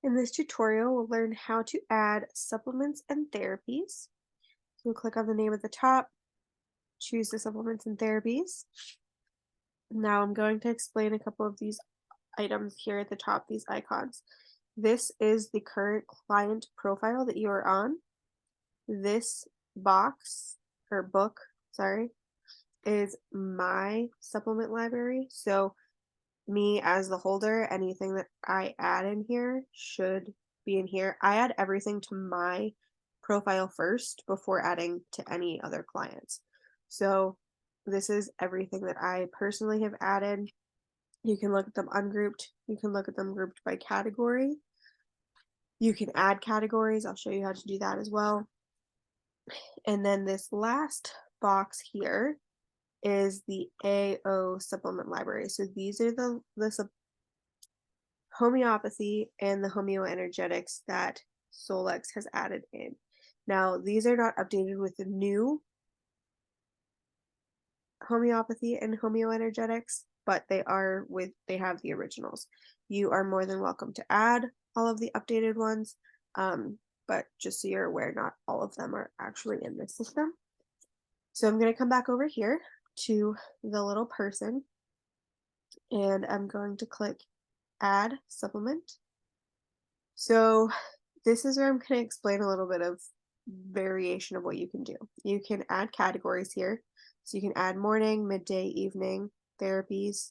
In this tutorial, we'll learn how to add supplements and therapies. So we'll click on the name at the top, choose the supplements and therapies. Now I'm going to explain a couple of these items here at the top, these icons. This is the current client profile that you are on. This box or book, sorry, is my supplement library. So me as the holder, anything that I add in here should be in here. I add everything to my profile first before adding to any other clients. So this is everything that I personally have added. You can look at them ungrouped. You can look at them grouped by category. You can add categories. I'll show you how to do that as well. And then this last box here is the AO supplement library. So these are the homeopathy and the homeoenergetics that Solex has added in. Now, these are not updated with the new homeopathy and homeoenergetics, but they have the originals. You are more than welcome to add all of the updated ones, but just so you're aware, not all of them are actually in this system. So I'm going to come back over here to the little person, and I'm going to click add supplement. So this is where I'm going to explain a little bit of variation of what you can do. You can add categories here. So you can add morning, midday, evening, therapies,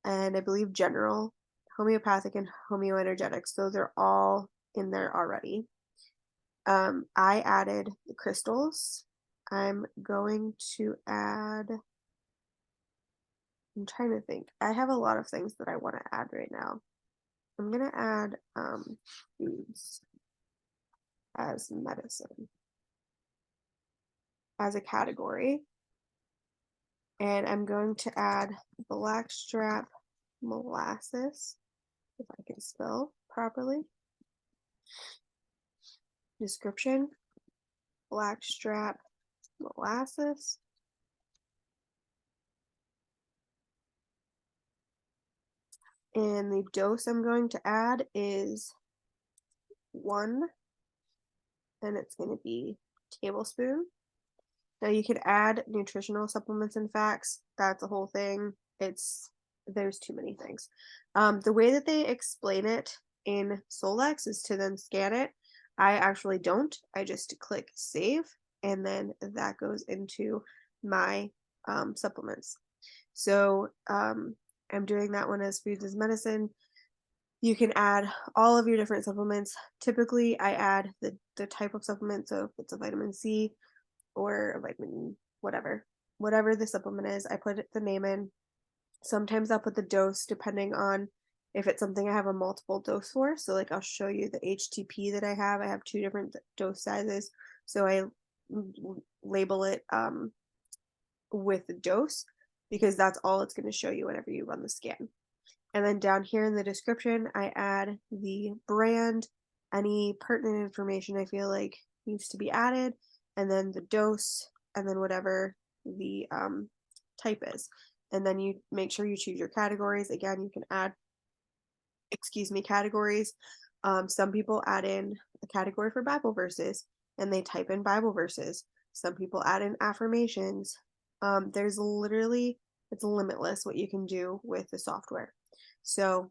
and I believe general, homeopathic, and homeoenergetics. Those are all in there already. I added the crystals. I'm going to add, I'm trying to think. I have a lot of things that I want to add right now. I'm going to add foods as medicine as a category. And I'm going to add blackstrap molasses, if I can spell properly. Description, blackstrap molasses. And the dose I'm going to add is 1, and it's going to be tablespoon. Now you could add nutritional supplements and facts. That's a whole thing. There's too many things. The way that they explain it in Solex is to then scan it. I actually don't. I just click save, and then that goes into my supplements. So I'm doing that one as foods as medicine. You can add all of your different supplements. Typically, I add the type of supplement. So if it's a vitamin C, or a vitamin, whatever the supplement is, I put the name in. Sometimes I'll put the dose depending on if it's something I have a multiple dose for. So like I'll show you the HTP that I have. I have 2 different dose sizes. So I label it with the dose because that's all it's going to show you whenever you run the scan. And then down here in the description, I add the brand, any pertinent information I feel like needs to be added, and then the dose, and then whatever the type is. And then you make sure you choose your categories. Again, you can add, categories. Some people add in a category for Bible verses, and they type in Bible verses. Some people add in affirmations. There's literally, it's limitless what you can do with the software. So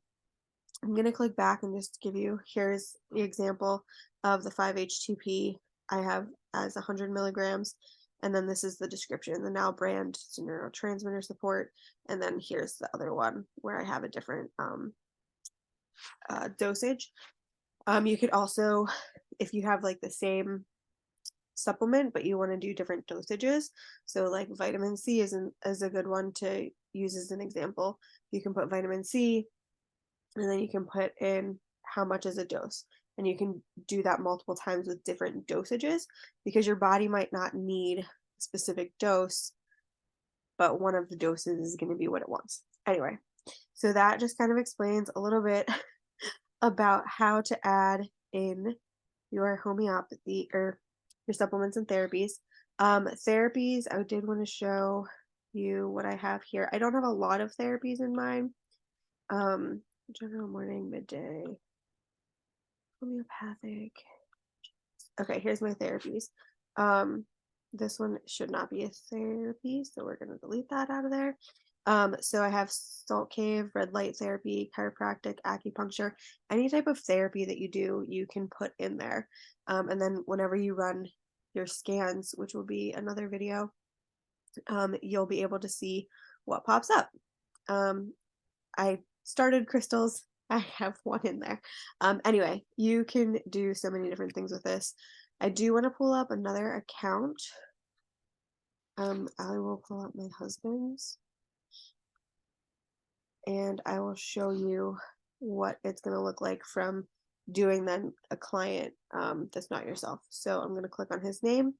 I'm going to click back and just give you, here's the example of the 5-HTP I have as 100 milligrams. And then this is the description, the now brand, it's a neurotransmitter support. And then here's the other one where I have a different dosage. You could also, if you have like the same supplement, but you want to do different dosages. So like vitamin C is a good one to use as an example. You can put vitamin C, and then you can put in how much is a dose. And you can do that multiple times with different dosages because your body might not need a specific dose, but one of the doses is going to be what it wants. Anyway, so that just kind of explains a little bit about how to add in your homeopathy or your supplements and therapies. Therapies, I did want to show you what I have here. I don't have a lot of therapies in mine. General morning, midday. homeopathic. Okay, here's my therapies. Um, this one should not be a therapy, so we're gonna delete that out of there. So I have salt cave, red light therapy, chiropractic, acupuncture, any type of therapy that you do, you can put in there. And then whenever you run your scans, which will be another video, you'll be able to see what pops up. Um, I started crystals. I have one in there. Anyway, you can do so many different things with this. I do want to pull up another account. I will pull up my husband's and I will show you what it's going to look like from doing then a client that's not yourself. So I'm going to click on his name,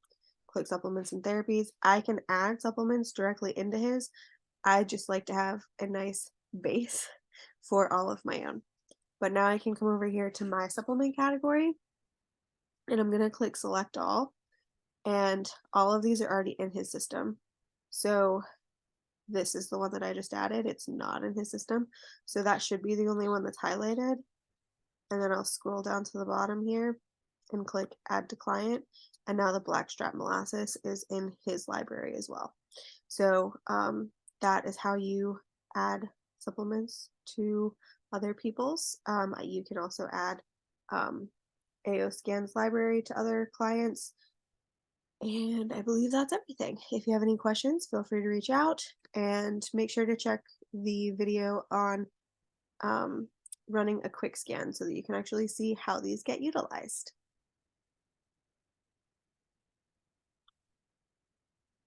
click supplements and therapies. I can add supplements directly into his. I just like to have a nice base for all of my own. But now I can come over here to my supplement category and I'm going to click select all. And all of these are already in his system. So this is the one that I just added. It's not in his system. So that should be the only one that's highlighted. And then I'll scroll down to the bottom here and click add to client. And now the blackstrap molasses is in his library as well. So that is how you add supplements to other people's. You can also add AO Scans library to other clients. And I believe that's everything. If you have any questions, feel free to reach out and make sure to check the video on running a quick scan so that you can actually see how these get utilized.